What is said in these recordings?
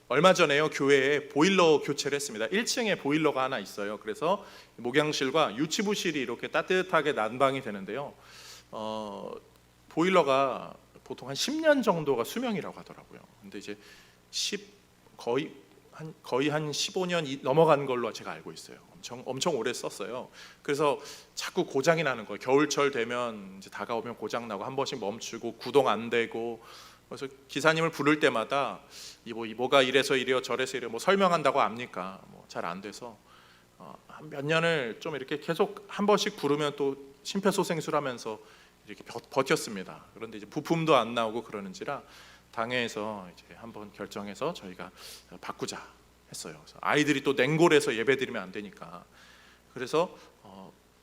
얼마 전에요, 교회에 보일러 교체를 했습니다. 1층에 보일러가 하나 있어요. 그래서 목양실과 유치부실이 이렇게 따뜻하게 난방이 되는데요. 보일러가 보통 한 10년 정도가 수명이라고 하더라고요. 근데 이제 거의 한 15년 넘어간 걸로 제가 알고 있어요. 엄청 오래 썼어요. 그래서 자꾸 고장이 나는 거예요. 겨울철 되면 이제 다가오면 고장 나고 한 번씩 멈추고 구동 안 되고. 그래서 기사님을 부를 때마다 뭐가 이래서 이래요 저래서 이래요 뭐 설명한다고 압니까? 뭐 잘 안 돼서 한 몇 년을 좀 이렇게 계속 한 번씩 부르면 또 심폐소생술하면서 이렇게 버텼습니다. 그런데 이제 부품도 안 나오고 그러는지라 당회에서 이제 한번 결정해서 저희가 바꾸자 했어요. 그래서 아이들이 또 냉골에서 예배드리면 안 되니까 그래서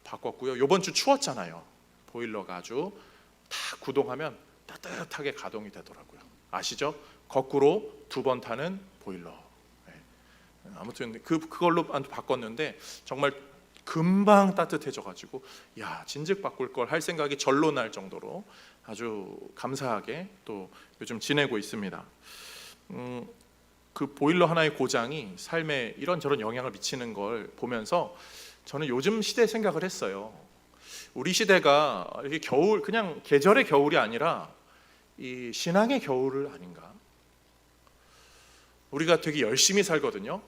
바꿨고요. 이번 주 추웠잖아요. 보일러가 아주 다 구동하면 따뜻하게 가동이 되더라고요. 아시죠? 거꾸로 2번 타는 보일러. 아무튼 그걸로 바꿨는데 정말 금방 따뜻해져가지고 야 진즉 바꿀 걸 할 생각이 절로 날 정도로 아주 감사하게 또 요즘 지내고 있습니다. 그 보일러 하나의 고장이 삶에 이런저런 영향을 미치는 걸 보면서 저는 요즘 시대 생각을 했어요. 우리 시대가 이렇게 겨울 그냥 계절의 겨울이 아니라 이 신앙의 겨울 아닌가? 우리가 되게 열심히 살거든요.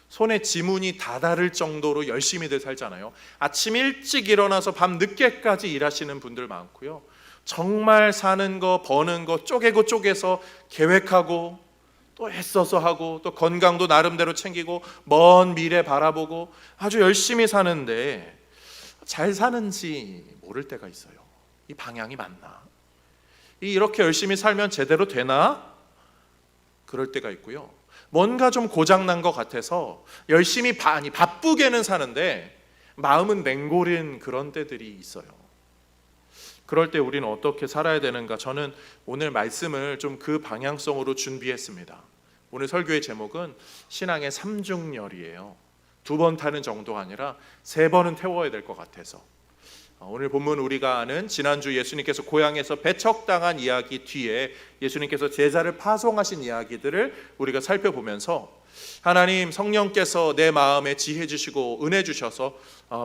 손에 지문이 다다를 정도로 열심히들 살잖아요. 아침 일찍 일어나서 밤 늦게까지 일하시는 분들 많고요. 정말 사는 거 버는 거 쪼개고 쪼개서 계획하고 또 애써서 하고 또 건강도 나름대로 챙기고 먼 미래 바라보고 아주 열심히 사는데 잘 사는지 모를 때가 있어요. 이 방향이 맞나? 이렇게 열심히 살면 제대로 되나? 그럴 때가 있고요. 뭔가 좀 고장난 것 같아서 열심히 바쁘게는 사는데 마음은 냉골인 그런 때들이 있어요. 그럴 때 우리는 어떻게 살아야 되는가? 저는 오늘 말씀을 좀 그 방향성으로 준비했습니다. 오늘 설교의 제목은 신앙의 삼중열이에요. 2번 타는 정도가 아니라 3번은 태워야 될 것 같아서 오늘 본문 우리가 아는 지난주 예수님께서 고향에서 배척당한 이야기 뒤에 예수님께서 제자를 파송하신 이야기들을 우리가 살펴보면서 하나님 성령께서 내 마음에 지혜 주시고 은혜 주셔서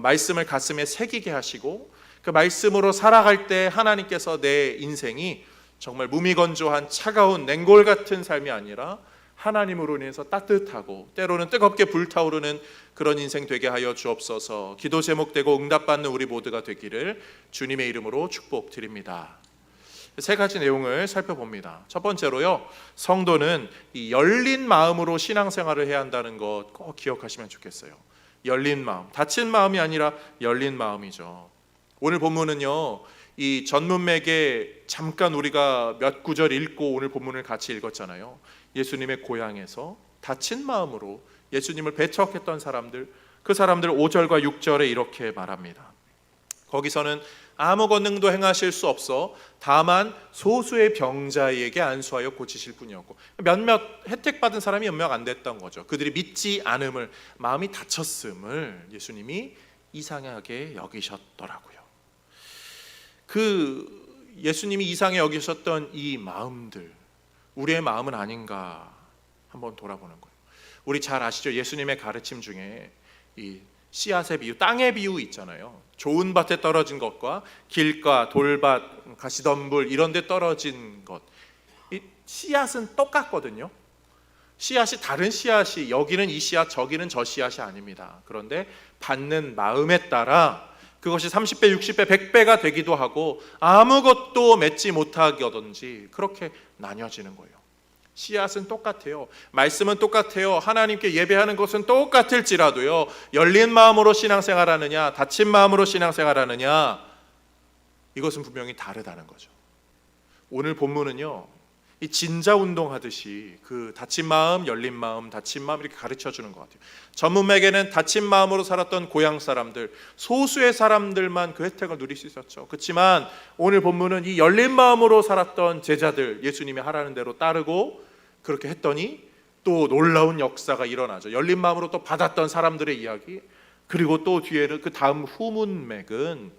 말씀을 가슴에 새기게 하시고 그 말씀으로 살아갈 때 하나님께서 내 인생이 정말 무미건조한 차가운 냉골 같은 삶이 아니라 하나님으로 인해서 따뜻하고 때로는 뜨겁게 불타오르는 그런 인생 되게 하여 주옵소서. 기도 제목되고 응답받는 우리 모두가 되기를 주님의 이름으로 축복드립니다. 3가지 내용을 살펴봅니다. 첫 번째로요, 성도는 이 열린 마음으로 신앙생활을 해야 한다는 것 꼭 기억하시면 좋겠어요. 열린 마음, 닫힌 마음이 아니라 열린 마음이죠. 오늘 본문은요, 이 전문맥에 잠깐 우리가 몇 구절 읽고 오늘 본문을 같이 읽었잖아요. 예수님의 고향에서 닫힌 마음으로 예수님을 배척했던 사람들, 그 사람들 5절과 6절에 이렇게 말합니다. 거기서는 아무 권능도 행하실 수 없어 다만 소수의 병자에게 안수하여 고치실 뿐이었고, 몇몇 혜택 받은 사람이 몇 명 안 됐던 거죠. 그들이 믿지 않음을, 마음이 닫혔음을 예수님이 이상하게 여기셨더라고요. 그 예수님이 이상하게 여기셨던 이 마음들, 우리의 마음은 아닌가 한번 돌아보는 거예요. 우리 잘 아시죠? 예수님의 가르침 중에 이 씨앗의 비유, 땅의 비유 있잖아요. 좋은 밭에 떨어진 것과 길가, 돌밭, 가시덤불 이런 데 떨어진 것, 이 씨앗은 똑같거든요. 씨앗이 다른 씨앗이, 여기는 이 씨앗, 저기는 저 씨앗이 아닙니다. 그런데 받는 마음에 따라 그것이 30배, 60배, 100배가 되기도 하고 아무것도 맺지 못하게든지 그렇게 나뉘어지는 거예요. 씨앗은 똑같아요. 말씀은 똑같아요. 하나님께 예배하는 것은 똑같을지라도요, 열린 마음으로 신앙생활하느냐, 닫힌 마음으로 신앙생활하느냐, 이것은 분명히 다르다는 거죠. 오늘 본문은요, 이 진자 운동하듯이 그 닫힌 마음, 열린 마음, 닫힌 마음 이렇게 가르쳐 주는 것 같아요. 전문맥에는 닫힌 마음으로 살았던 고향 사람들, 소수의 사람들만 그 혜택을 누릴 수 있었죠. 그렇지만 오늘 본문은 이 열린 마음으로 살았던 제자들, 예수님이 하라는 대로 따르고 그렇게 했더니 또 놀라운 역사가 일어나죠. 열린 마음으로 또 받았던 사람들의 이야기, 그리고 또 뒤에는 그 다음 후문맥은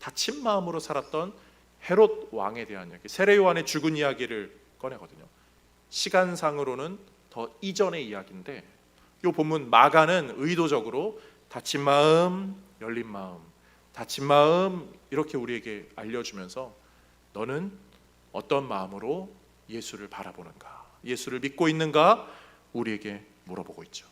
닫힌 마음으로 살았던 헤롯 왕에 대한 이야기, 세례 요한의 죽은 이야기를 꺼내거든요. 시간상으로는 더 더 이전의 이야기인데 이 본문 마가는 의도적으로 닫힌 마음, 열린 마음, 닫힌 마음 이렇게 우리에게 알려주면서 너는 어떤 마음으로 예수를 바라보는가, 예수를 믿고 있는가 우리에게 물어보고 있죠.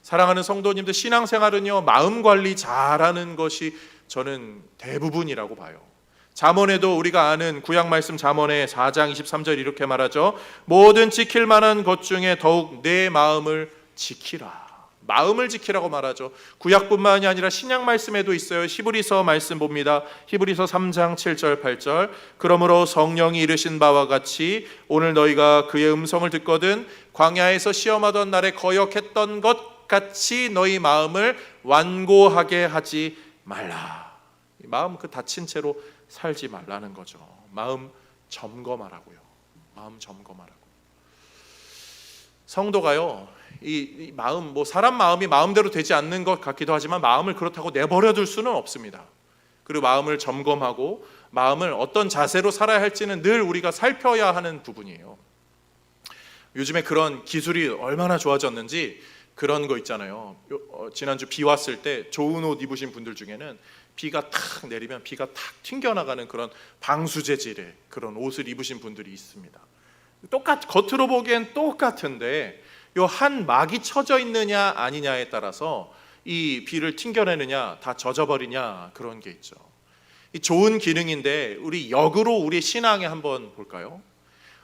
사랑하는 성도님들, 신앙생활은요 마음 관리 잘하는 것이 저는 대부분이라고 봐요. 잠언에도 우리가 아는 구약 말씀 잠언의 4장 23절 이렇게 말하죠. 모든 지킬 만한 것 중에 더욱 내 마음을 지키라. 마음을 지키라고 말하죠. 구약뿐만이 아니라 신약 말씀에도 있어요. 히브리서 말씀 봅니다. 히브리서 3장 7절 8절. 그러므로 성령이 이르신 바와 같이 오늘 너희가 그의 음성을 듣거든 광야에서 시험하던 날에 거역했던 것 같이 너희 마음을 완고하게 하지 말라. 마음 그 닫힌 채로 살지 말라는 거죠. 마음 점검하라고요. 마음 점검하라고. 성도가요, 이 마음, 사람 마음이 마음대로 되지 않는 것 같기도 하지만 마음을 그렇다고 내버려둘 수는 없습니다. 그리고 마음을 점검하고 마음을 어떤 자세로 살아야 할지는 늘 우리가 살펴야 하는 부분이에요. 요즘에 그런 기술이 얼마나 좋아졌는지 그런 거 있잖아요. 지난주 비 왔을 때 좋은 옷 입으신 분들 중에는 비가 탁 내리면 비가 탁 튕겨나가는 그런 방수 재질의 그런 옷을 입으신 분들이 있습니다. 겉으로 보기엔 똑같은데 요 한 막이 쳐져 있느냐 아니냐에 따라서 이 비를 튕겨내느냐 다 젖어버리냐 그런 게 있죠. 이 좋은 기능인데 우리 역으로 우리 신앙에 한번 볼까요?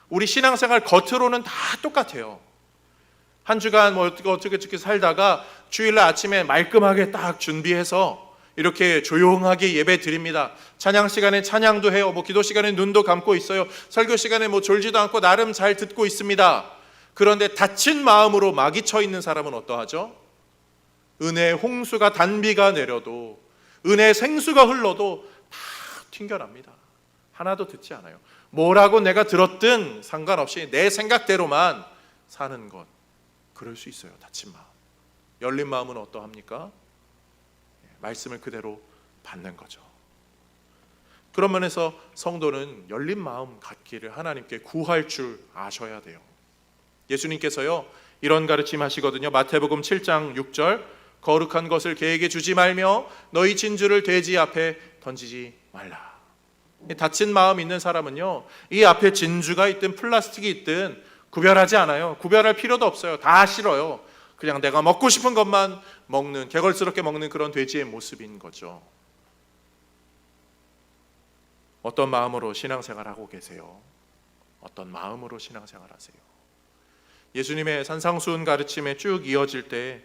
우리 신앙생활 겉으로는 다 똑같아요. 한 주간 어떻게 살다가 주일날 아침에 말끔하게 딱 준비해서 이렇게 조용하게 예배 드립니다. 찬양 시간에 찬양도 해요. 기도 시간에 눈도 감고 있어요. 설교 시간에 졸지도 않고 나름 잘 듣고 있습니다. 그런데 닫힌 마음으로 막이 쳐 있는 사람은 어떠하죠? 은혜의 홍수가 단비가 내려도 은혜의 생수가 흘러도 다 튕겨납니다. 하나도 듣지 않아요. 뭐라고 내가 들었든 상관없이 내 생각대로만 사는 것, 그럴 수 있어요. 닫힌 마음. 열린 마음은 어떠합니까? 말씀을 그대로 받는 거죠. 그런 면에서 성도는 열린 마음 갖기를 하나님께 구할 줄 아셔야 돼요. 예수님께서요 이런 가르침 하시거든요. 마태복음 7장 6절 거룩한 것을 개에게 주지 말며 너희 진주를 돼지 앞에 던지지 말라. 닫힌 마음 있는 사람은요 이 앞에 진주가 있든 플라스틱이 있든 구별하지 않아요. 구별할 필요도 없어요. 다 싫어요. 그냥 내가 먹고 싶은 것만 먹는, 개걸스럽게 먹는 그런 돼지의 모습인 거죠. 어떤 마음으로 신앙생활하고 계세요? 어떤 마음으로 신앙생활하세요? 예수님의 산상수훈 가르침에 쭉 이어질 때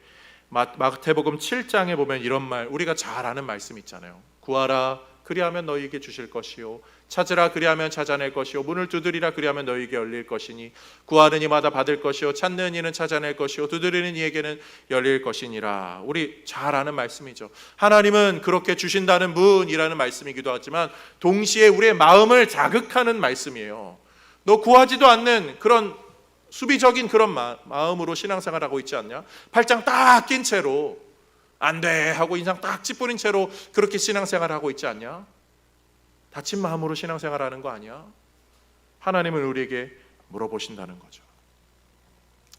마태복음 7장에 보면 이런 말, 우리가 잘 아는 말씀 있잖아요. 구하라 그리하면 너희에게 주실 것이요 찾으라 그리하면 찾아낼 것이요 문을 두드리라 그리하면 너희에게 열릴 것이니 구하는 이마다 받을 것이요 찾는 이는 찾아낼 것이요 두드리는 이에게는 열릴 것이니라. 우리 잘 아는 말씀이죠. 하나님은 그렇게 주신다는 분이라는 말씀이기도 하지만 동시에 우리의 마음을 자극하는 말씀이에요. 너 구하지도 않는 그런 수비적인 그런 마음으로 신앙생활하고 있지 않냐? 팔짱 딱 낀 채로 안 돼 하고 인상 딱 찌푸린 채로 그렇게 신앙생활하고 있지 않냐? 닫힌 마음으로 신앙생활하는 거 아니야? 하나님은 우리에게 물어보신다는 거죠.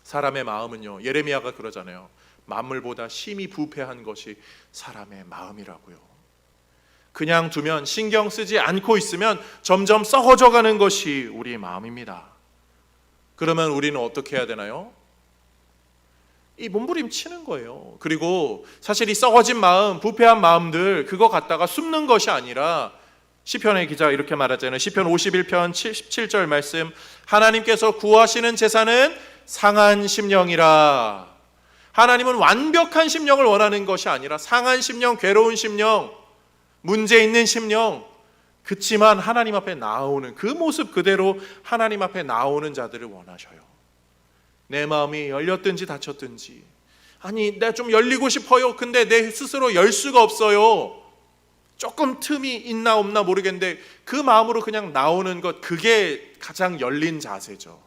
사람의 마음은요, 예레미야가 그러잖아요. 만물보다 심히 부패한 것이 사람의 마음이라고요. 그냥 두면, 신경 쓰지 않고 있으면 점점 썩어져가는 것이 우리의 마음입니다. 그러면 우리는 어떻게 해야 되나요? 이 몸부림치는 거예요. 그리고 사실 이 썩어진 마음, 부패한 마음들 그거 갖다가 숨는 것이 아니라 시편의 기자가 이렇게 말하잖아요. 시편 51편 17절 말씀, 하나님께서 구하시는 제사는 상한 심령이라. 하나님은 완벽한 심령을 원하는 것이 아니라 상한 심령, 괴로운 심령, 문제 있는 심령, 그치만 하나님 앞에 나오는 그 모습 그대로 하나님 앞에 나오는 자들을 원하셔요. 내 마음이 열렸든지 닫혔든지, 아니 내가 좀 열리고 싶어요. 근데 내 스스로 열 수가 없어요. 조금 틈이 있나 없나 모르겠는데 그 마음으로 그냥 나오는 것, 그게 가장 열린 자세죠.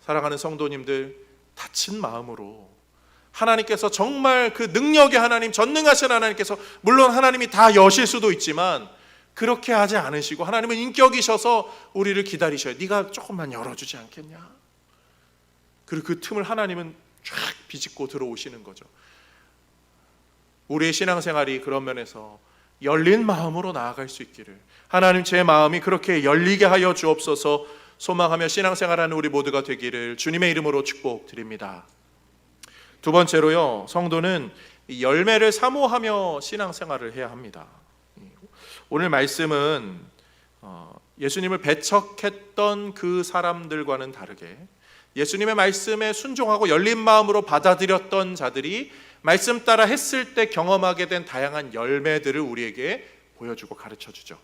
사랑하는 성도님들, 닫힌 마음으로 하나님께서 정말 그 능력의 하나님, 전능하신 하나님께서, 물론 하나님이 다 여실 수도 있지만 그렇게 하지 않으시고 하나님은 인격이셔서 우리를 기다리셔요. 네가 조금만 열어주지 않겠냐? 그리고 그 틈을 하나님은 쫙 비집고 들어오시는 거죠. 우리의 신앙생활이 그런 면에서 열린 마음으로 나아갈 수 있기를 하나님, 제 마음이 그렇게 열리게 하여 주옵소서 소망하며 신앙생활하는 우리 모두가 되기를 주님의 이름으로 축복드립니다. 두 번째로요, 성도는 열매를 사모하며 신앙생활을 해야 합니다. 오늘 말씀은 예수님을 배척했던 그 사람들과는 다르게 예수님의 말씀에 순종하고 열린 마음으로 받아들였던 자들이 말씀 따라 했을 때 경험하게 된 다양한 열매들을 우리에게 보여주고 가르쳐주죠.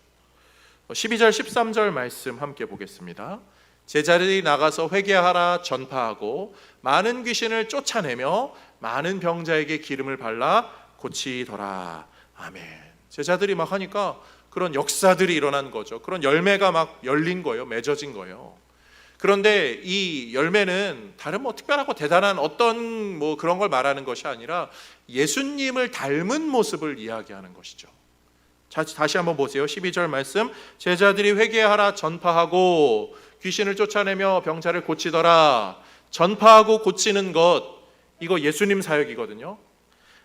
12절 13절 말씀 함께 보겠습니다. 제자들이 나가서 회개하라 전파하고 많은 귀신을 쫓아내며 많은 병자에게 기름을 발라 고치더라. 아멘. 제자들이 막 하니까 그런 역사들이 일어난 거죠. 그런 열매가 막 열린 거예요. 맺어진 거예요. 그런데 이 열매는 다른 특별하고 대단한 어떤 그런 걸 말하는 것이 아니라 예수님을 닮은 모습을 이야기하는 것이죠. 다시 한번 보세요. 12절 말씀. 제자들이 회개하라 전파하고 귀신을 쫓아내며 병자를 고치더라. 전파하고 고치는 것, 이거 예수님 사역이거든요.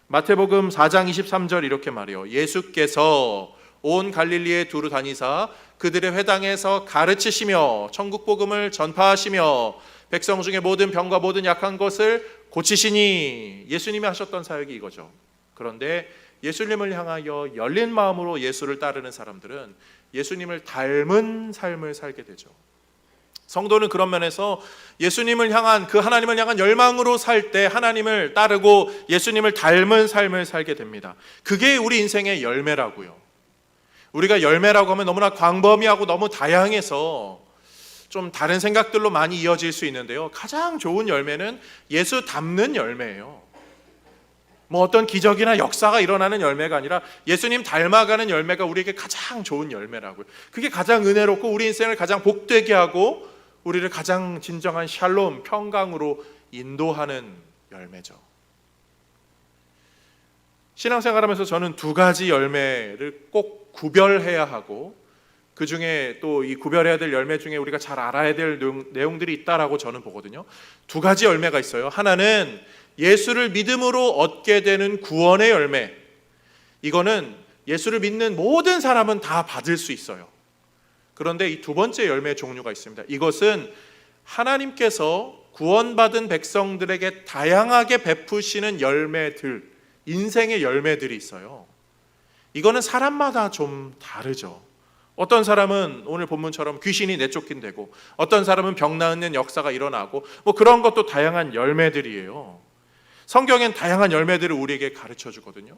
마태복음 4장 23절 이렇게 말해요. 예수께서 온 갈릴리에 두루 다니사 그들의 회당에서 가르치시며 천국 복음을 전파하시며 백성 중에 모든 병과 모든 약한 것을 고치시니, 예수님이 하셨던 사역이 이거죠. 그런데 예수님을 향하여 열린 마음으로 예수를 따르는 사람들은 예수님을 닮은 삶을 살게 되죠. 성도는 그런 면에서 예수님을 향한, 그 하나님을 향한 열망으로 살 때 하나님을 따르고 예수님을 닮은 삶을 살게 됩니다. 그게 우리 인생의 열매라고요. 우리가 열매라고 하면 너무나 광범위하고 너무 다양해서 좀 다른 생각들로 많이 이어질 수 있는데요, 가장 좋은 열매는 예수 닮는 열매예요. 어떤 기적이나 역사가 일어나는 열매가 아니라 예수님 닮아가는 열매가 우리에게 가장 좋은 열매라고요. 그게 가장 은혜롭고 우리 인생을 가장 복되게 하고 우리를 가장 진정한 샬롬, 평강으로 인도하는 열매죠. 신앙생활하면서 저는 두 가지 열매를 꼭 구별해야 하고, 그 중에 또 이 구별해야 될 열매 중에 우리가 잘 알아야 될 내용들이 있다라고 저는 보거든요. 두 가지 열매가 있어요. 하나는 예수를 믿음으로 얻게 되는 구원의 열매. 이거는 예수를 믿는 모든 사람은 다 받을 수 있어요. 그런데 이 두 번째 열매의 종류가 있습니다. 이것은 하나님께서 구원받은 백성들에게 다양하게 베푸시는 열매들, 인생의 열매들이 있어요. 이거는 사람마다 좀 다르죠. 어떤 사람은 오늘 본문처럼 귀신이 내쫓긴되고, 어떤 사람은 병 나는 역사가 일어나고, 그런 것도 다양한 열매들이에요. 성경엔 다양한 열매들을 우리에게 가르쳐 주거든요.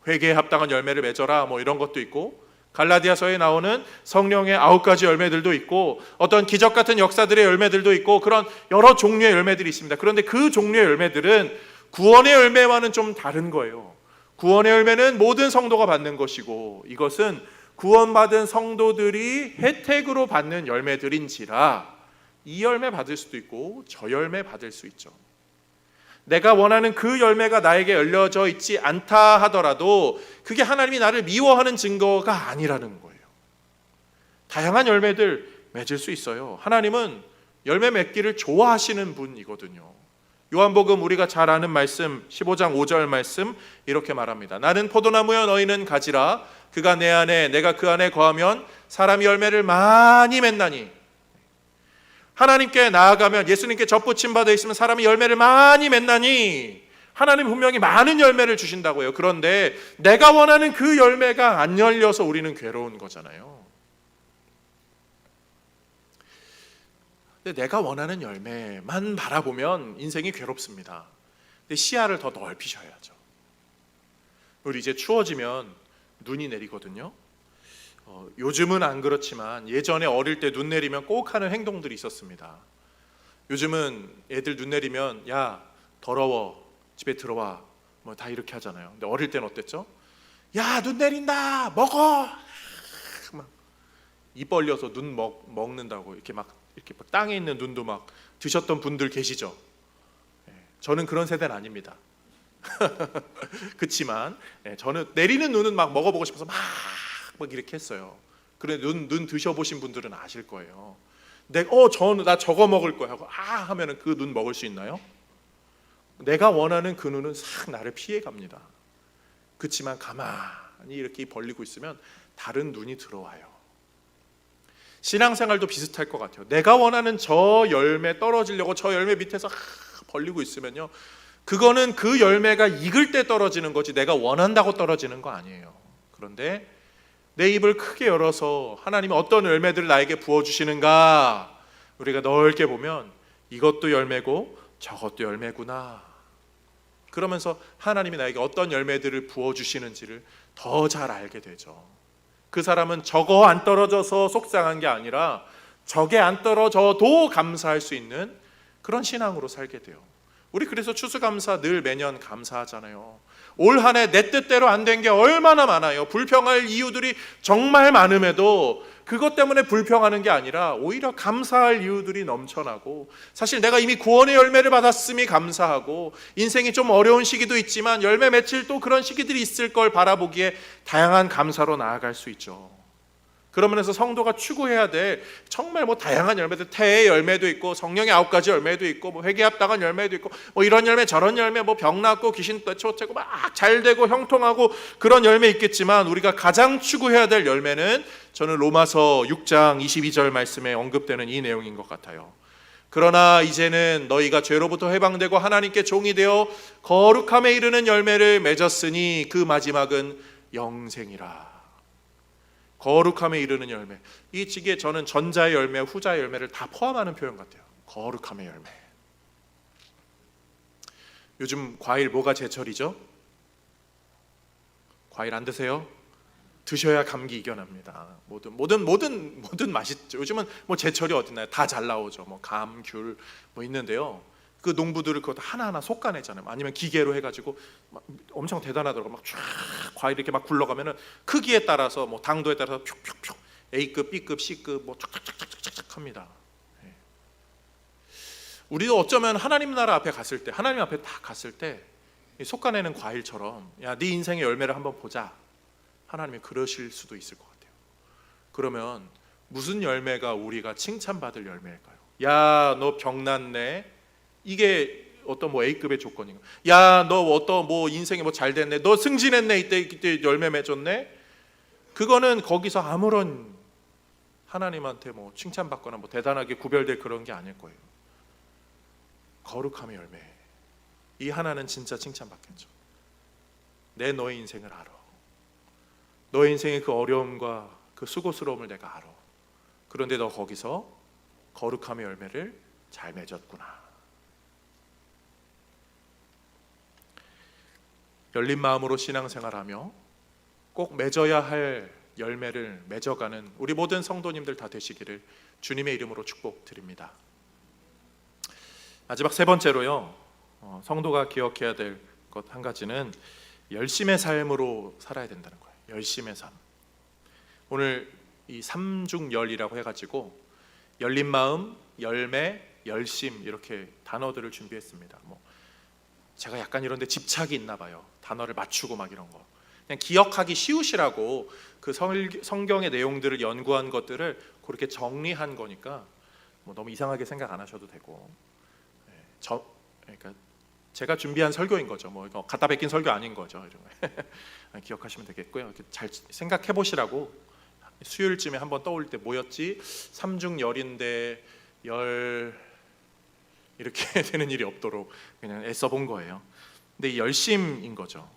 회개에 합당한 열매를 맺어라, 이런 것도 있고, 갈라디아서에 나오는 성령의 9가지 열매들도 있고, 어떤 기적 같은 역사들의 열매들도 있고, 그런 여러 종류의 열매들이 있습니다. 그런데 그 종류의 열매들은 구원의 열매와는 좀 다른 거예요. 구원의 열매는 모든 성도가 받는 것이고, 이것은 구원받은 성도들이 혜택으로 받는 열매들인지라 이 열매 받을 수도 있고 저 열매 받을 수 있죠. 내가 원하는 그 열매가 나에게 열려져 있지 않다 하더라도 그게 하나님이 나를 미워하는 증거가 아니라는 거예요. 다양한 열매들 맺을 수 있어요. 하나님은 열매 맺기를 좋아하시는 분이거든요. 요한복음 우리가 잘 아는 말씀 15장 5절 말씀 이렇게 말합니다. 나는 포도나무여 너희는 가지라. 그가 내 안에 내가 그 안에 거하면 사람이 열매를 많이 맺나니. 하나님께 나아가면, 예수님께 접붙임 받아 있으면 사람이 열매를 많이 맺나니. 하나님 분명히 많은 열매를 주신다고요. 그런데 내가 원하는 그 열매가 안 열려서 우리는 괴로운 거잖아요. 근데 내가 원하는 열매만 바라보면 인생이 괴롭습니다. 근데 시야를 더 넓히셔야죠. 우리 이제 추워지면 눈이 내리거든요. 요즘은 안 그렇지만 예전에 어릴 때 눈 내리면 꼭 하는 행동들이 있었습니다. 요즘은 애들 눈 내리면 야 더러워 집에 들어와 다 이렇게 하잖아요. 근데 어릴 때는 어땠죠? 야 눈 내린다 먹어 막 입 벌려서 눈 먹는다고 이렇게 막 땅에 있는 눈도 막 드셨던 분들 계시죠? 저는 그런 세대는 아닙니다. 그렇지만 저는 내리는 눈은 막 먹어보고 싶어서 막 이렇게 했어요. 그래 눈 드셔보신 분들은 아실 거예요. 나 저거 먹을 거야 하고 하면은 그 눈 먹을 수 있나요? 내가 원하는 그 눈은 싹 나를 피해 갑니다. 그렇지만 가만히 이렇게 벌리고 있으면 다른 눈이 들어와요. 신앙생활도 비슷할 것 같아요. 내가 원하는 저 열매 떨어지려고 저 열매 밑에서 벌리고 있으면요, 그거는 그 열매가 익을 때 떨어지는 거지 내가 원한다고 떨어지는 거 아니에요. 그런데 내 입을 크게 열어서 하나님이 어떤 열매들을 나에게 부어주시는가 우리가 넓게 보면 이것도 열매고 저것도 열매구나, 그러면서 하나님이 나에게 어떤 열매들을 부어주시는지를 더 잘 알게 되죠. 그 사람은 저거 안 떨어져서 속상한 게 아니라 저게 안 떨어져도 감사할 수 있는 그런 신앙으로 살게 돼요. 우리 그래서 추수감사 늘 매년 감사하잖아요. 올 한 해 내 뜻대로 안 된 게 얼마나 많아요. 불평할 이유들이 정말 많음에도 그것 때문에 불평하는 게 아니라 오히려 감사할 이유들이 넘쳐나고, 사실 내가 이미 구원의 열매를 받았음이 감사하고, 인생이 좀 어려운 시기도 있지만 열매 맺힐 또 그런 시기들이 있을 걸 바라보기에 다양한 감사로 나아갈 수 있죠. 그러면서 성도가 추구해야 될 정말 다양한 열매들, 태의 열매도 있고 성령의 9가지 열매도 있고 회개에 합당한 열매도 있고 이런 열매 저런 열매 병 낫고 귀신 쫓아내고 막 잘되고 형통하고 그런 열매 있겠지만, 우리가 가장 추구해야 될 열매는 저는 로마서 6장 22절 말씀에 언급되는 이 내용인 것 같아요. 그러나 이제는 너희가 죄로부터 해방되고 하나님께 종이 되어 거룩함에 이르는 열매를 맺었으니 그 마지막은 영생이라. 거룩함에 이르는 열매, 이 지게 저는 전자의 열매, 후자의 열매를 다 포함하는 표현 같아요. 거룩함의 열매. 요즘 과일 뭐가 제철이죠? 과일 안 드세요? 드셔야 감기 이겨납니다. 뭐든 맛있죠. 요즘은 제철이 어딨나요? 다 잘 나오죠. 감, 귤 있는데요. 그 농부들을 그것도 하나하나 솎아내잖아요. 아니면 기계로 해가지고 엄청 대단하더라고요. 쫙 과일 이렇게 굴러가면은 크기에 따라서 당도에 따라서 푹푹푹 A급, B급, C급 쫙쫙쫙쫙쫙 합니다. 우리도 어쩌면 하나님 나라 앞에 갔을 때, 하나님 앞에 딱 갔을 때 솎아내는 과일처럼, 야, 네 인생의 열매를 한번 보자, 하나님이 그러실 수도 있을 것 같아요. 그러면 무슨 열매가 우리가 칭찬받을 열매일까요? 야, 너 병났네. 이게 어떤 A급의 조건인가? 야, 너 어떤 인생이 잘 됐네. 너 승진했네. 이때 열매 맺었네. 그거는 거기서 아무런 하나님한테 칭찬받거나 대단하게 구별될 그런 게 아닐 거예요. 거룩함의 열매. 이 하나는 진짜 칭찬받겠죠. 너의 인생을 알아. 너의 인생의 그 어려움과 그 수고스러움을 내가 알아. 그런데 너 거기서 거룩함의 열매를 잘 맺었구나. 열린 마음으로 신앙생활하며 꼭 맺어야 할 열매를 맺어가는 우리 모든 성도님들 다 되시기를 주님의 이름으로 축복드립니다. 마지막 세 번째로요, 성도가 기억해야 될 것 한 가지는 열심의 삶으로 살아야 된다는 거예요. 열심의 삶. 오늘 이 삼중열이라고 해가지고 열린 마음, 열매, 열심 이렇게 단어들을 준비했습니다. 제가 약간 이런데 집착이 있나 봐요. 단어를 맞추고 이런 거. 그냥 기억하기 쉬우시라고 그 성경의 내용들을 연구한 것들을 그렇게 정리한 거니까 너무 이상하게 생각 안 하셔도 되고, 그러니까 제가 준비한 설교인 거죠. 갖다 베낀 설교 아닌 거죠. 기억하시면 되겠고요. 잘 생각해 보시라고 수요일쯤에 한번 떠올 때 뭐였지? 삼중열인데 열 이렇게 되는 일이 없도록 그냥 애써 본 거예요. 근데 이 열심인 거죠.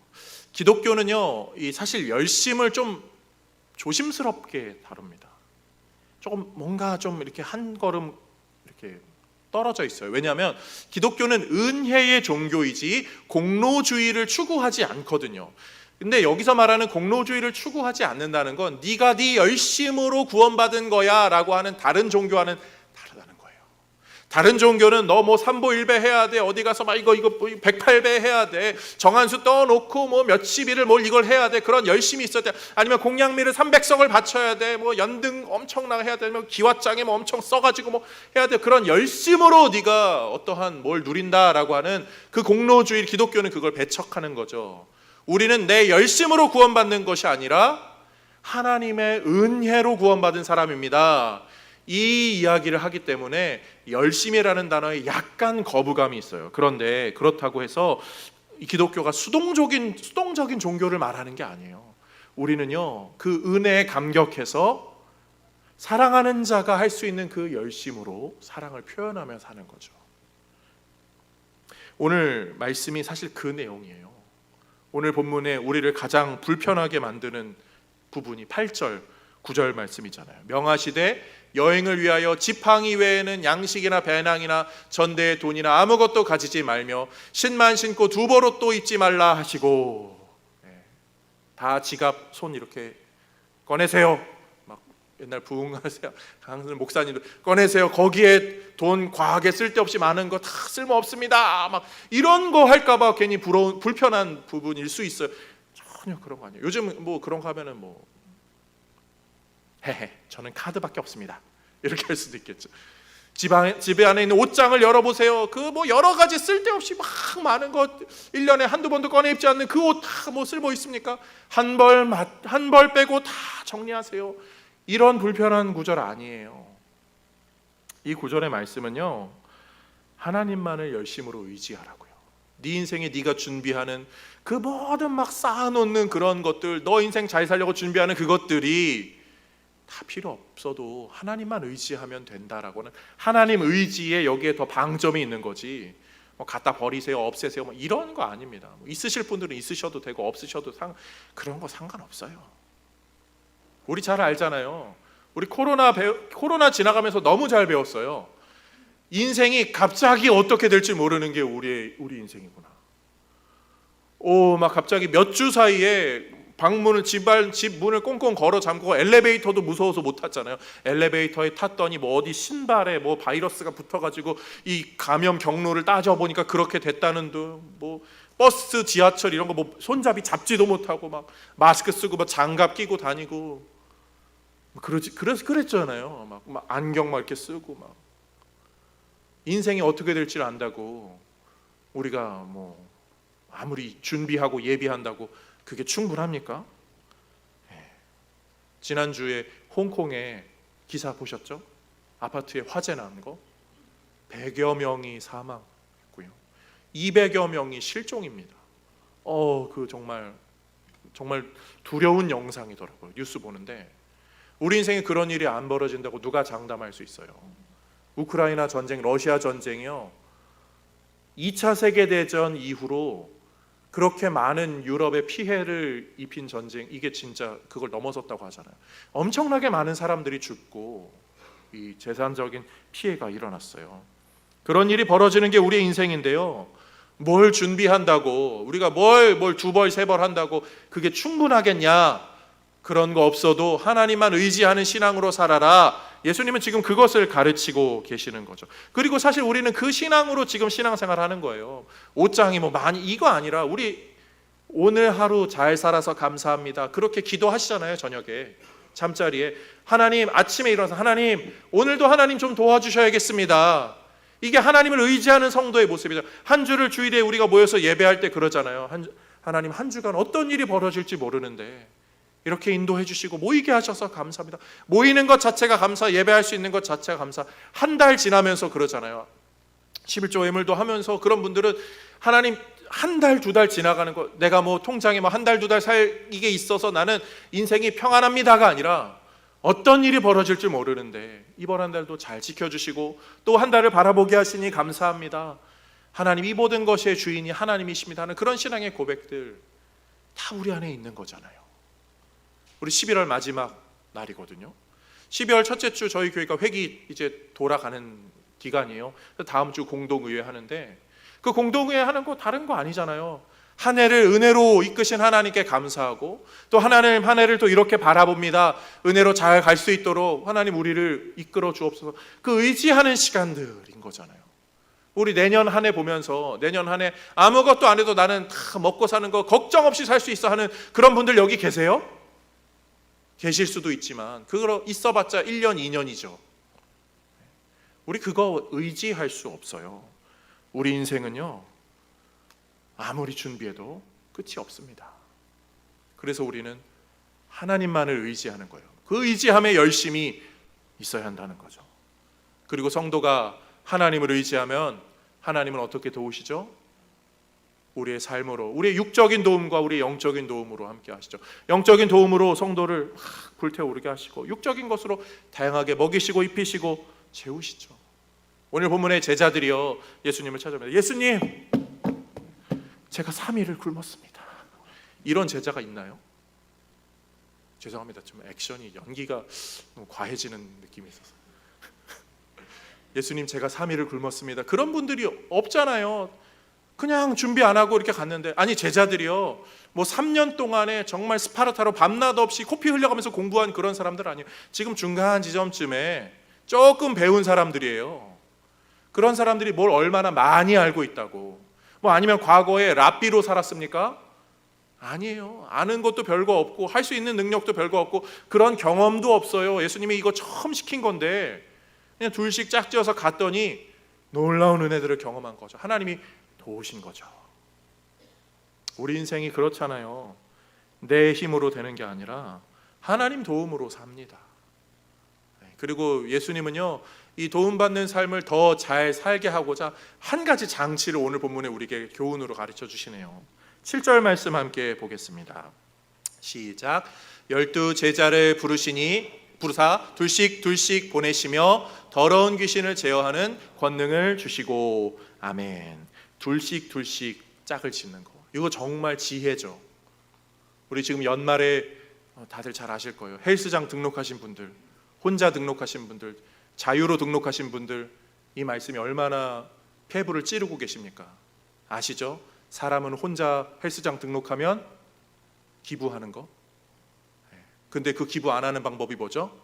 기독교는요, 사실 열심을 좀 조심스럽게 다룹니다. 조금 뭔가 좀 이렇게 한 걸음 이렇게 떨어져 있어요. 왜냐하면 기독교는 은혜의 종교이지 공로주의를 추구하지 않거든요. 근데 여기서 말하는 공로주의를 추구하지 않는다는 건 네가 네 열심으로 구원받은 거야 라고 하는 다른 종교와는 다르다는 거예요. 다른 종교는 너 삼보일배 해야 돼, 어디 가서 이거 108배 해야 돼, 정한수 떠놓고 몇십 일을 이걸 해야 돼, 그런 열심이 있어야 돼. 아니면 공양미를 300석을 바쳐야 돼, 연등 엄청나게 해야 돼, 기와장에 엄청 써가지고 해야 돼. 그런 열심으로 네가 어떠한 뭘 누린다라고 하는 그 공로주의, 기독교는 그걸 배척하는 거죠. 우리는 내 열심으로 구원받는 것이 아니라 하나님의 은혜로 구원받은 사람입니다. 이 이야기를 하기 때문에 열심이라는 단어에 약간 거부감이 있어요. 그런데 그렇다고 해서 이 기독교가 수동적인 종교를 말하는 게 아니에요. 우리는요, 그 은혜에 감격해서 사랑하는 자가 할 수 있는 그 열심으로 사랑을 표현하며 사는 거죠. 오늘 말씀이 사실 그 내용이에요. 오늘 본문에 우리를 가장 불편하게 만드는 부분이 8절, 9절 말씀이잖아요. 명하시되 여행을 위하여 지팡이 외에는 양식이나 배낭이나 전대의 돈이나 아무것도 가지지 말며 신만 신고 두벌옷도 입지 말라 하시고, 다 지갑 손 이렇게 꺼내세요. 막 옛날 부흥하세요 강선 목사님들 꺼내세요. 거기에 돈 과하게 쓸데없이 많은 거 다 쓸모없습니다. 막 이런 거 할까봐 괜히 불편한 부분일 수 있어요. 전혀 그런 거 아니에요. 요즘 뭐 그런 거 하면은 뭐 헤헤 저는 카드밖에 없습니다 이렇게 할 수도 있겠죠. 집에 안에 있는 옷장을 열어보세요. 그 뭐 여러 가지 쓸데없이 막 많은 것 1년에 한두 번도 꺼내 입지 않는 그 옷 다 뭐 쓸모 있습니까? 한 벌 빼고 다 정리하세요. 이런 불편한 구절 아니에요. 이 구절의 말씀은요, 하나님만을 열심으로 의지하라고요. 네 인생에 네가 준비하는 그 모든 막 쌓아놓는 그런 것들, 너 인생 잘 살려고 준비하는 그것들이 다 필요 없어도 하나님만 의지하면 된다라고는, 하나님 의지에 여기에 더 방점이 있는 거지, 뭐 갖다 버리세요, 없애세요, 뭐 이런 거 아닙니다. 뭐 있으실 분들은 있으셔도 되고 없으셔도 그런 거 상관없어요. 우리 잘 알잖아요. 우리 코로나 지나가면서 너무 잘 배웠어요. 인생이 갑자기 어떻게 될지 모르는 게 우리 인생이구나. 막 갑자기 몇 주 사이에 집 문을 꽁꽁 걸어 잠그고 엘리베이터도 무서워서 못 탔잖아요. 엘리베이터에 탔더니 뭐 어디 신발에 뭐 바이러스가 붙어가지고 이 감염 경로를 따져보니까 그렇게 됐다는 둥, 뭐 버스, 지하철 이런 거 뭐 손잡이 잡지도 못하고 막 마스크 쓰고 막 장갑 끼고 다니고 그랬잖아요. 막 안경 막 이렇게 쓰고 막. 인생이 어떻게 될지를 안다고 우리가 뭐 아무리 준비하고 예비한다고 그게 충분합니까? 지난주에 홍콩에 기사 보셨죠? 아파트에 화재 난 거 100여 명이 사망했고요, 200여 명이 실종입니다. 그 정말 두려운 영상이더라고요. 뉴스 보는데 우리 인생에 그런 일이 안 벌어진다고 누가 장담할 수 있어요? 우크라이나 전쟁, 러시아 전쟁이요, 2차 세계대전 이후로 그렇게 많은 유럽에 피해를 입힌 전쟁, 이게 진짜 그걸 넘어섰다고 하잖아요. 엄청나게 많은 사람들이 죽고 이 재산적인 피해가 일어났어요. 그런 일이 벌어지는 게 우리의 인생인데요, 뭘 준비한다고 우리가 뭘 두 벌 세 벌 한다고 그게 충분하겠냐? 그런 거 없어도 하나님만 의지하는 신앙으로 살아라. 예수님은 지금 그것을 가르치고 계시는 거죠. 그리고 사실 우리는 그 신앙으로 지금 신앙생활 하는 거예요. 옷장이 뭐 많이 이거 아니라 우리 오늘 하루 잘 살아서 감사합니다. 그렇게 기도하시잖아요. 저녁에 잠자리에 하나님, 아침에 일어나서 하나님 오늘도 하나님 좀 도와주셔야겠습니다. 이게 하나님을 의지하는 성도의 모습이죠. 한 주를 주일에 우리가 모여서 예배할 때 그러잖아요. 하나님 한 주간 어떤 일이 벌어질지 모르는데 이렇게 인도해 주시고 모이게 하셔서 감사합니다. 모이는 것 자체가 감사, 예배할 수 있는 것 자체가 감사. 한 달 지나면서 그러잖아요. 11조 예물도 하면서 그런 분들은 하나님 한 달, 두 달 지나가는 거, 내가 뭐 통장에 뭐 한 달, 두 달 살 이게 있어서 나는 인생이 평안합니다가 아니라 어떤 일이 벌어질지 모르는데 이번 한 달도 잘 지켜주시고 또 한 달을 바라보게 하시니 감사합니다. 하나님 이 모든 것의 주인이 하나님이십니다 하는 그런 신앙의 고백들 다 우리 안에 있는 거잖아요. 우리 11월 마지막 날이거든요. 12월 첫째 주 저희 교회가 회기 이제 돌아가는 기간이에요. 다음 주 공동의회 하는데 그 공동의회 하는 거 다른 거 아니잖아요. 한 해를 은혜로 이끄신 하나님께 감사하고 또 하나님 한 해를 또 이렇게 바라봅니다. 은혜로 잘 갈 수 있도록 하나님 우리를 이끌어 주옵소서. 그 의지하는 시간들인 거잖아요. 우리 내년 한 해 보면서 내년 한 해 아무것도 안 해도 나는 다 먹고 사는 거 걱정 없이 살 수 있어 하는 그런 분들 여기 계세요? 계실 수도 있지만 그거 있어봤자 1년, 2년이죠. 우리 그거 의지할 수 없어요. 우리 인생은요 아무리 준비해도 끝이 없습니다. 그래서 우리는 하나님만을 의지하는 거예요. 그 의지함에 열심히 있어야 한다는 거죠. 그리고 성도가 하나님을 의지하면 하나님은 어떻게 도우시죠? 우리의 삶으로, 우리의 육적인 도움과 우리의 영적인 도움으로 함께 하시죠. 영적인 도움으로 성도를 불태우게 하시고, 육적인 것으로 다양하게 먹이시고 입히시고 재우시죠. 오늘 본문의 제자들이요, 예수님을 찾아옵니다. 예수님, 제가 3일을 굶었습니다. 이런 제자가 있나요? 죄송합니다. 좀 액션이, 연기가 너무 과해지는 느낌이 있어서. 예수님, 제가 3일을 굶었습니다. 그런 분들이 없잖아요. 그냥 준비 안 하고 이렇게 갔는데, 아니 제자들이요, 뭐 3년 동안에 정말 스파르타로 밤낮 없이 코피 흘려가면서 공부한 그런 사람들 아니에요. 지금 중간 지점쯤에 조금 배운 사람들이에요. 그런 사람들이 뭘 얼마나 많이 알고 있다고, 뭐 아니면 과거에 랍비로 살았습니까? 아니에요. 아는 것도 별거 없고 할 수 있는 능력도 별거 없고 그런 경험도 없어요. 예수님이 이거 처음 시킨 건데 그냥 둘씩 짝지어서 갔더니 놀라운 은혜들을 경험한 거죠. 하나님이 도우신 거죠. 우리 인생이 그렇잖아요. 내 힘으로 되는 게 아니라 하나님 도움으로 삽니다. 그리고 예수님은요, 이 도움받는 삶을 더 잘 살게 하고자 한 가지 장치를 오늘 본문에 우리에게 교훈으로 가르쳐 주시네요. 7절 말씀 함께 보겠습니다. 시작. 12 제자를 부르사 둘씩 보내시며 더러운 귀신을 제어하는 권능을 주시고. 아멘. 둘씩 짝을 짓는 거, 이거 정말 지혜죠. 우리 지금 연말에 다들 잘 아실 거예요. 헬스장 등록하신 분들, 혼자 등록하신 분들, 자유로 등록하신 분들, 이 말씀이 얼마나 폐부를 찌르고 계십니까? 아시죠? 사람은 혼자 헬스장 등록하면 기부하는 거. 근데 그 기부 안 하는 방법이 뭐죠?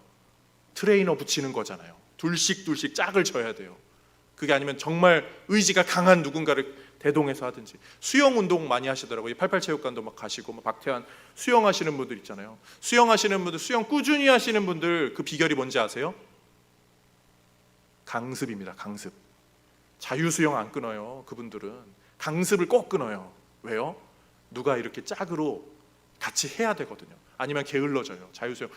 트레이너 붙이는 거잖아요. 둘씩 짝을 져야 돼요. 그게 아니면 정말 의지가 강한 누군가를 대동해서 하든지. 수영 운동 많이 하시더라고요. 88체육관도 막 가시고, 박태환 수영하시는 분들 있잖아요. 수영하시는 분들, 수영 꾸준히 하시는 분들 그 비결이 뭔지 아세요? 강습입니다. 강습. 자유수영 안 끊어요. 그분들은 강습을 꼭 끊어요. 왜요? 누가 이렇게 짝으로 같이 해야 되거든요. 아니면 게을러져요. 자유수영.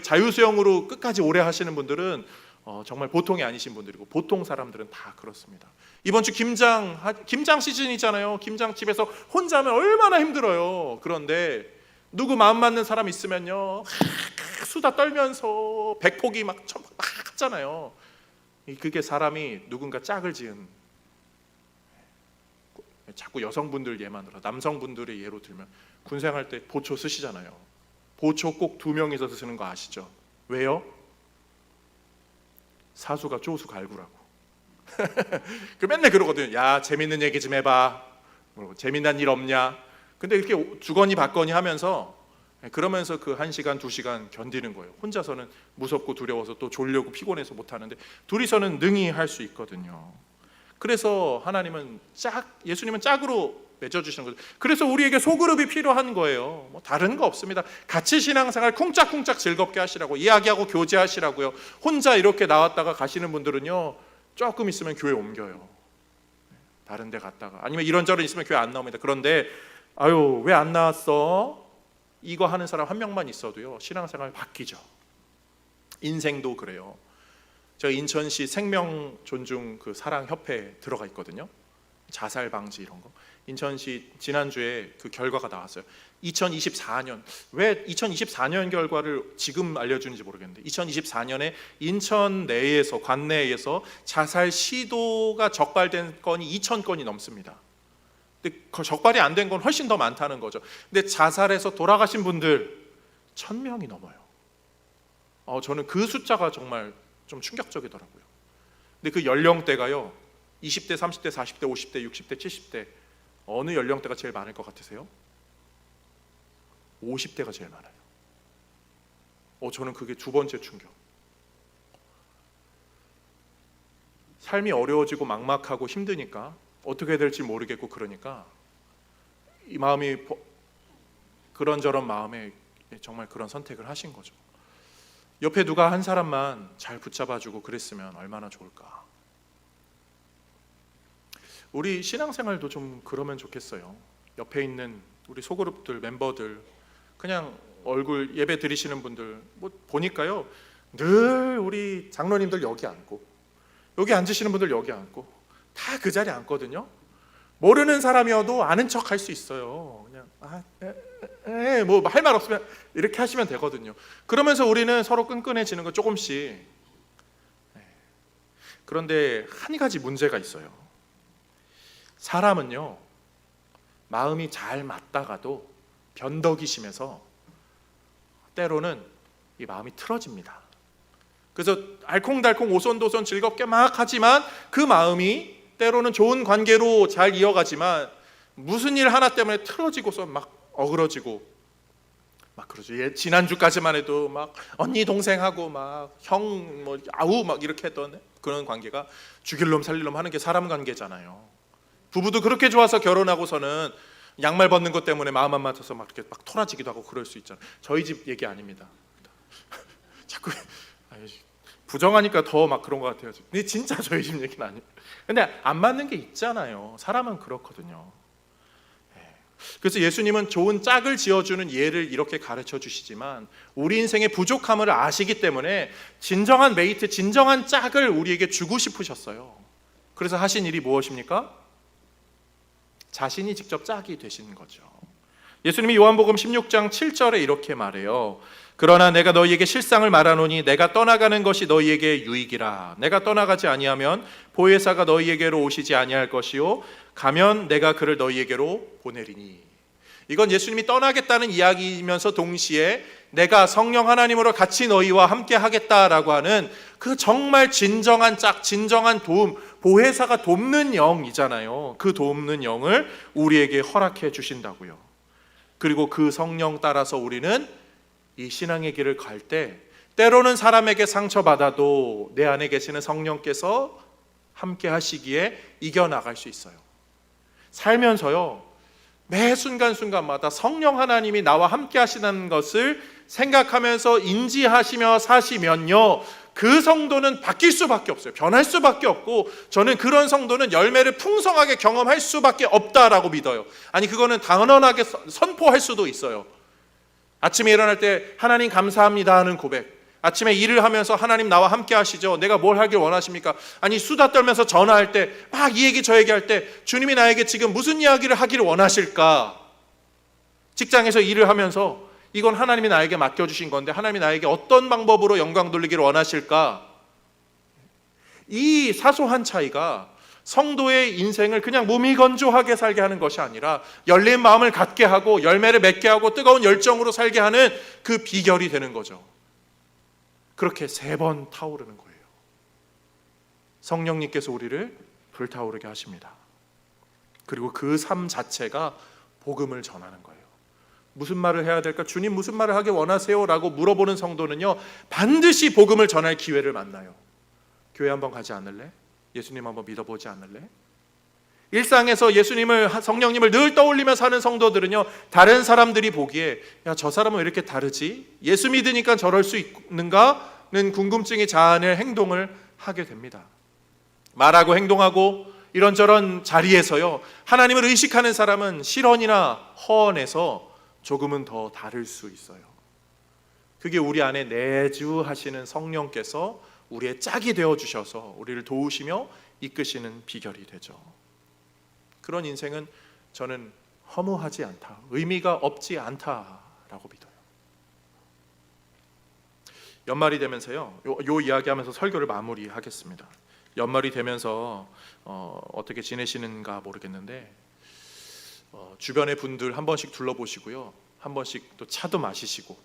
자유수영으로 끝까지 오래 하시는 분들은 정말 보통이 아니신 분들이고, 보통 사람들은 다 그렇습니다. 이번 주 김장 시즌이잖아요. 김장집에서 혼자 하면 얼마나 힘들어요. 그런데 누구 마음 맞는 사람 있으면요, 수다 떨면서 백포기 막 하잖아요. 그게 사람이 누군가 짝을 지은, 자꾸 여성분들 예만 들어, 남성분들의 예로 들면 군생할 때 보초 쓰시잖아요. 보초 꼭 2명이서 쓰는 거 아시죠? 왜요? 사수가 쪼수 갈구라고. 그 맨날 그러거든요. 야, 재밌는 얘기 좀 해봐. 재미난 일 없냐? 근데 이렇게 주거니 받거니 하면서, 그러면서 그 1시간 2시간 견디는 거예요. 혼자서는 무섭고 두려워서 또 졸려고 피곤해서 못 하는데 둘이서는 능히 할 수 있거든요. 그래서 예수님은 짝으로 맺어주시는 거죠. 그래서 우리에게 소그룹이 필요한 거예요. 뭐 다른 거 없습니다. 같이 신앙생활 쿵짝쿵짝 즐겁게 하시라고, 이야기하고 교제하시라고요. 혼자 이렇게 나왔다가 가시는 분들은요, 조금 있으면 교회 옮겨요. 다른 데 갔다가, 아니면 이런저런 있으면 교회 안 나옵니다. 그런데 아유, 왜 안 나왔어? 이거 하는 사람 한 명만 있어도요, 신앙생활 바뀌죠. 인생도 그래요. 제가 인천시 생명 존중 그 사랑 협회에 들어가 있거든요. 자살 방지 이런 거. 인천시 지난주에 그 결과가 나왔어요. 2024년, 왜 2024년 결과를 지금 알려주는지 모르겠는데, 2024년에 인천 내에서, 관내에서 자살 시도가 적발된 건이 2,000건이 넘습니다. 근데 적발이 안 된 건 훨씬 더 많다는 거죠. 근데 자살해서 돌아가신 분들 1,000명이 넘어요. 저는 그 숫자가 정말 좀 충격적이더라고요. 근데 그 연령대가요, 20대, 30대, 40대, 50대, 60대, 70대, 어느 연령대가 제일 많을 것 같으세요? 50대가 제일 많아요. 저는 그게 두 번째 충격. 삶이 어려워지고 막막하고 힘드니까 어떻게 해야 될지 모르겠고, 그러니까 이 마음이 그런저런 마음에 정말 그런 선택을 하신 거죠. 옆에 누가 한 사람만 잘 붙잡아주고 그랬으면 얼마나 좋을까. 우리 신앙생활도 좀 그러면 좋겠어요. 옆에 있는 우리 소그룹들 멤버들, 그냥 얼굴 예배 드리시는 분들 뭐 보니까요, 늘 우리 장로님들 여기 앉고, 여기 앉으시는 분들 여기 앉고, 다 그 자리에 앉거든요. 모르는 사람이어도 아는 척 할 수 있어요. 그냥 뭐 할 말 없으면 이렇게 하시면 되거든요. 그러면서 우리는 서로 끈끈해지는 거 조금씩. 그런데 한 가지 문제가 있어요. 사람은요, 마음이 잘 맞다가도 변덕이 심해서 때로는 이 마음이 틀어집니다. 그래서 알콩달콩 오손도손 즐겁게 막 하지만 그 마음이 때로는 좋은 관계로 잘 이어가지만 무슨 일 하나 때문에 틀어지고서 막 어그러지고 막 그러죠. 지난주까지만 해도 막 언니 동생하고 막 형 뭐 아우 막 이렇게 했던 그런 관계가 죽일 놈 살릴 놈 하는 게 사람 관계잖아요. 부부도 그렇게 좋아서 결혼하고서는 양말 벗는 것 때문에 마음 안 맞아서 막 이렇게 막 토라지기도 하고 그럴 수 있잖아요. 저희 집 얘기 아닙니다. 자꾸 부정하니까 더 막 그런 것 같아요. 근데 진짜 저희 집 얘기는 아니에요. 근데 안 맞는 게 있잖아요. 사람은 그렇거든요. 그래서 예수님은 좋은 짝을 지어주는 예를 이렇게 가르쳐 주시지만 우리 인생의 부족함을 아시기 때문에 진정한 메이트, 진정한 짝을 우리에게 주고 싶으셨어요. 그래서 하신 일이 무엇입니까? 자신이 직접 짝이 되신 거죠. 예수님이 요한복음 16장 7절에 이렇게 말해요. 그러나 내가 너희에게 실상을 말하노니 내가 떠나가는 것이 너희에게 유익이라. 내가 떠나가지 아니하면 보혜사가 너희에게로 오시지 아니할 것이요 가면 내가 그를 너희에게로 보내리니. 이건 예수님이 떠나겠다는 이야기이면서 동시에 내가 성령 하나님으로 같이 너희와 함께 하겠다라고 하는 그 정말 진정한 짝, 진정한 도움, 보혜사가 돕는 영이잖아요. 그 돕는 영을 우리에게 허락해 주신다고요. 그리고 그 성령 따라서 우리는 이 신앙의 길을 갈 때 때로는 사람에게 상처받아도 내 안에 계시는 성령께서 함께 하시기에 이겨나갈 수 있어요. 살면서요, 매 순간순간마다 성령 하나님이 나와 함께 하시는 것을 생각하면서 인지하시며 사시면요, 그 성도는 바뀔 수밖에 없어요. 변할 수밖에 없고, 저는 그런 성도는 열매를 풍성하게 경험할 수밖에 없다라고 믿어요. 아니, 그거는 단언하게 선포할 수도 있어요. 아침에 일어날 때 하나님 감사합니다 하는 고백, 아침에 일을 하면서 하나님 나와 함께 하시죠. 내가 뭘 하길 원하십니까? 아니, 수다 떨면서 전화할 때 막 이 얘기 저 얘기 할 때 주님이 나에게 지금 무슨 이야기를 하기를 원하실까? 직장에서 일을 하면서 이건 하나님이 나에게 맡겨주신 건데 하나님이 나에게 어떤 방법으로 영광 돌리기를 원하실까? 이 사소한 차이가 성도의 인생을 그냥 무미건조하게 살게 하는 것이 아니라 열린 마음을 갖게 하고 열매를 맺게 하고 뜨거운 열정으로 살게 하는 그 비결이 되는 거죠. 그렇게 3번 타오르는 거예요. 성령님께서 우리를 불타오르게 하십니다. 그리고 그 삶 자체가 복음을 전하는 거예요. 무슨 말을 해야 될까? 주님 무슨 말을 하길 원하세요? 라고 물어보는 성도는요, 반드시 복음을 전할 기회를 만나요. 교회 한번 가지 않을래? 예수님 한번 믿어보지 않을래? 일상에서 예수님을, 성령님을 늘 떠올리며 사는 성도들은요, 다른 사람들이 보기에 야, 저 사람은 왜 이렇게 다르지? 예수 믿으니까 저럴 수 있는가는 궁금증이 자아낼 행동을 하게 됩니다. 말하고 행동하고 이런저런 자리에서요, 하나님을 의식하는 사람은 실언이나 허언에서 조금은 더 다를 수 있어요. 그게 우리 안에 내주하시는 성령께서 우리의 짝이 되어주셔서 우리를 도우시며 이끄시는 비결이 되죠. 그런 인생은 저는 허무하지 않다, 의미가 없지 않다라고 믿어요. 연말이 되면서요, 요 이야기하면서 설교를 마무리하겠습니다. 연말이 되면서 어떻게 지내시는가 모르겠는데 주변의 분들 한 번씩 둘러보시고요, 한 번씩 또 차도 마시시고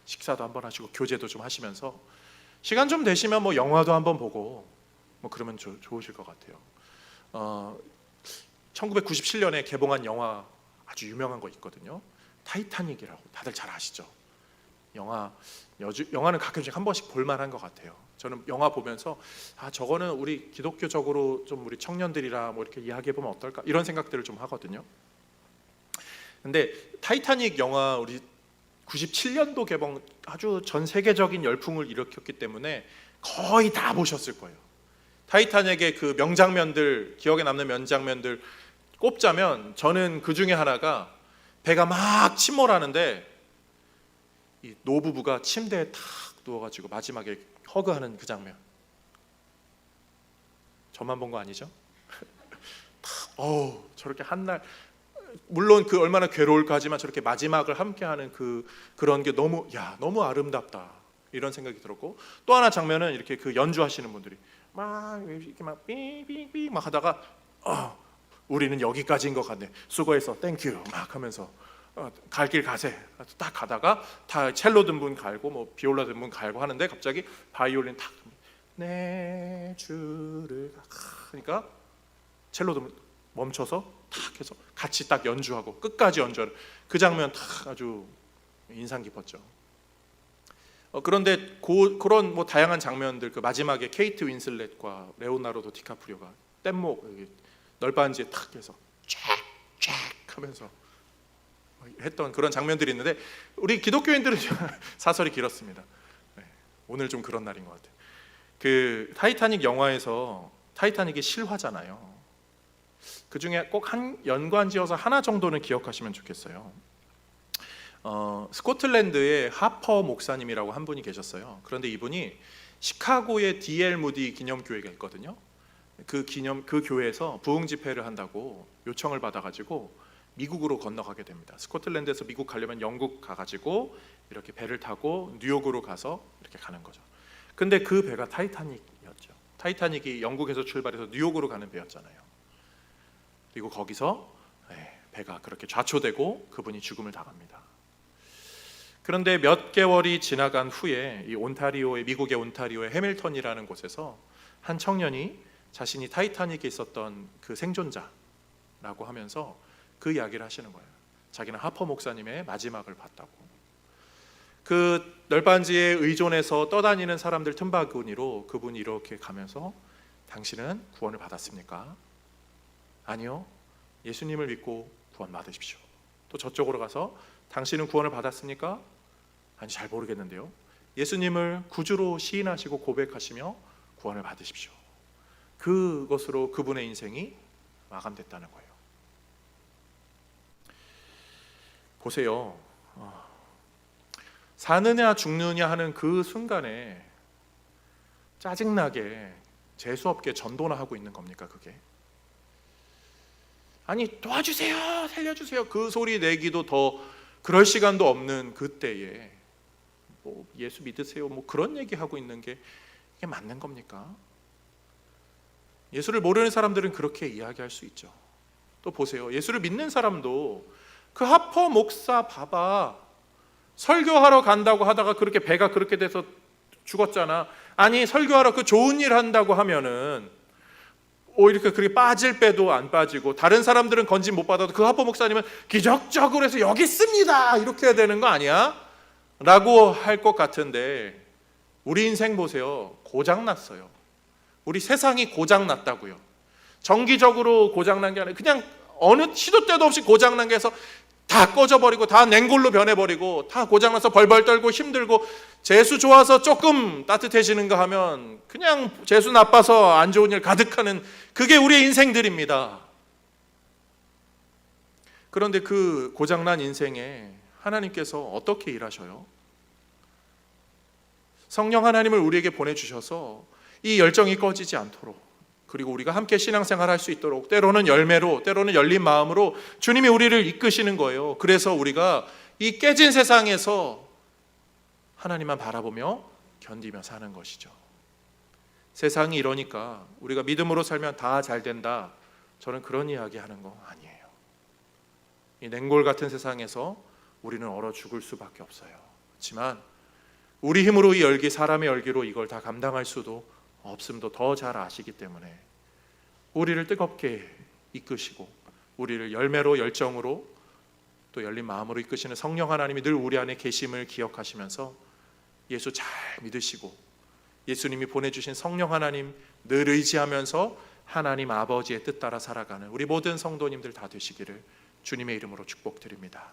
식사도 한번 하시고 교제도 좀 하시면서 시간 좀 되시면 뭐 영화도 한번 보고 뭐 그러면 좋으실 것 같아요. 1997년에 개봉한 영화 아주 유명한 거 있거든요. 타이타닉이라고 다들 잘 아시죠? 영화는 가끔씩 한 번씩 볼만한 것 같아요. 저는 영화 보면서 저거는 우리 기독교적으로 좀 우리 청년들이랑 뭐 이렇게 이야기해 보면 어떨까 이런 생각들을 좀 하거든요. 근데 타이타닉 영화 우리 97년도 개봉, 아주 전 세계적인 열풍을 일으켰기 때문에 거의 다 보셨을 거예요. 타이타닉의 그 명장면들, 기억에 남는 명장면들 꼽자면 저는 그 중에 하나가 배가 막 침몰하는데 이 노부부가 침대에 탁 누워가지고 마지막에 허그하는 그 장면. 저만 본 거 아니죠? 저렇게 한날, 물론 그 얼마나 괴로울까 하지만 저렇게 마지막을 함께하는 그런 게 너무 아름답다 이런 생각이 들었고, 또 하나 장면은 이렇게 그 연주하시는 분들이 막 이렇게 막 삐삐삐 막 하다가 우리는 여기까지인 것 같네, 수고했어, 땡큐 막 하면서 갈 길 가세 딱 가다가 다 첼로 든 분 갈고 뭐 비올라 든 분 갈고 하는데 갑자기 바이올린 탁 내 주를 하니까 첼로 든 분 멈춰서 탁 해서 같이 딱 연주하고 끝까지 연주하는 그 장면 탁 아주 인상 깊었죠. 그런데 그런 뭐 다양한 장면들, 그 마지막에 케이트 윈슬렛과 레오나르도 디카프리오가 뗏목 널빤지에 탁 해서 쫙쫙 하면서 했던 그런 장면들이 있는데, 우리 기독교인들은 사설이 길었습니다. 오늘 좀 그런 날인 것 같아요. 그 타이타닉 영화에서 타이타닉이 실화잖아요. 그 중에 꼭 한 연관지어서 하나 정도는 기억하시면 좋겠어요. 스코틀랜드의 하퍼 목사님이라고 한 분이 계셨어요. 그런데 이분이 시카고의 D.L. 무디 기념교회가 있거든요. 그 교회에서 부흥 집회를 한다고 요청을 받아가지고 미국으로 건너가게 됩니다. 스코틀랜드에서 미국 가려면 영국 가가지고 이렇게 배를 타고 뉴욕으로 가서 이렇게 가는 거죠. 근데 그 배가 타이타닉이었죠. 타이타닉이 영국에서 출발해서 뉴욕으로 가는 배였잖아요. 그리고 거기서 배가 그렇게 좌초되고 그분이 죽음을 당합니다. 그런데 몇 개월이 지나간 후에 이 미국의 온타리오의 해밀턴이라는 곳에서 한 청년이 자신이 타이타닉에 있었던 그 생존자라고 하면서 그 이야기를 하시는 거예요. 자기는 하퍼 목사님의 마지막을 봤다고. 그 널빤지에 의존해서 떠다니는 사람들 틈바구니로 그분이 이렇게 가면서 당신은 구원을 받았습니까? 아니요, 예수님을 믿고 구원 받으십시오. 또 저쪽으로 가서 당신은 구원을 받았습니까? 아니, 잘 모르겠는데요. 예수님을 구주로 시인하시고 고백하시며 구원을 받으십시오. 그것으로 그분의 인생이 마감됐다는 거예요. 보세요. 사느냐 죽느냐 하는 그 순간에 짜증나게 재수없게 전도나 하고 있는 겁니까 그게? 아니, 도와주세요, 살려주세요 그 소리 내기도 더 그럴 시간도 없는 그때에 뭐 예수 믿으세요 뭐 그런 얘기하고 있는 게 이게 맞는 겁니까? 예수를 모르는 사람들은 그렇게 이야기할 수 있죠. 또 보세요. 예수를 믿는 사람도 그 하퍼 목사 봐봐, 설교하러 간다고 하다가 그렇게 배가 그렇게 돼서 죽었잖아. 아니, 설교하러 그 좋은 일 한다고 하면은 이렇게 그렇게 빠질 배도 안 빠지고 다른 사람들은 건진 못 받아도 그 하퍼 목사님은 기적적으로 해서 여기 있습니다 이렇게 해야 되는 거 아니야? 라고 할 것 같은데, 우리 인생 보세요. 고장났어요. 우리 세상이 고장났다고요. 정기적으로 고장난 게 아니라 그냥 어느 시도 때도 없이 고장난 게 해서 다 꺼져버리고 다 냉골로 변해버리고 다 고장나서 벌벌 떨고 힘들고, 재수 좋아서 조금 따뜻해지는가 하면 그냥 재수 나빠서 안 좋은 일 가득하는, 그게 우리의 인생들입니다. 그런데 그 고장난 인생에 하나님께서 어떻게 일하셔요? 성령 하나님을 우리에게 보내주셔서 이 열정이 꺼지지 않도록, 그리고 우리가 함께 신앙생활 할 수 있도록, 때로는 열매로 때로는 열린 마음으로 주님이 우리를 이끄시는 거예요. 그래서 우리가 이 깨진 세상에서 하나님만 바라보며 견디며 사는 것이죠. 세상이 이러니까 우리가 믿음으로 살면 다 잘 된다, 저는 그런 이야기 하는 거 아니에요. 이 냉골 같은 세상에서 우리는 얼어 죽을 수밖에 없어요. 그렇지만 우리 힘으로 이 열기, 사람의 열기로 이걸 다 감당할 수도 없음도 더 잘 아시기 때문에 우리를 뜨겁게 이끄시고 우리를 열매로, 열정으로, 또 열린 마음으로 이끄시는 성령 하나님이 늘 우리 안에 계심을 기억하시면서 예수 잘 믿으시고 예수님이 보내주신 성령 하나님 늘 의지하면서 하나님 아버지의 뜻 따라 살아가는 우리 모든 성도님들 다 되시기를 주님의 이름으로 축복드립니다.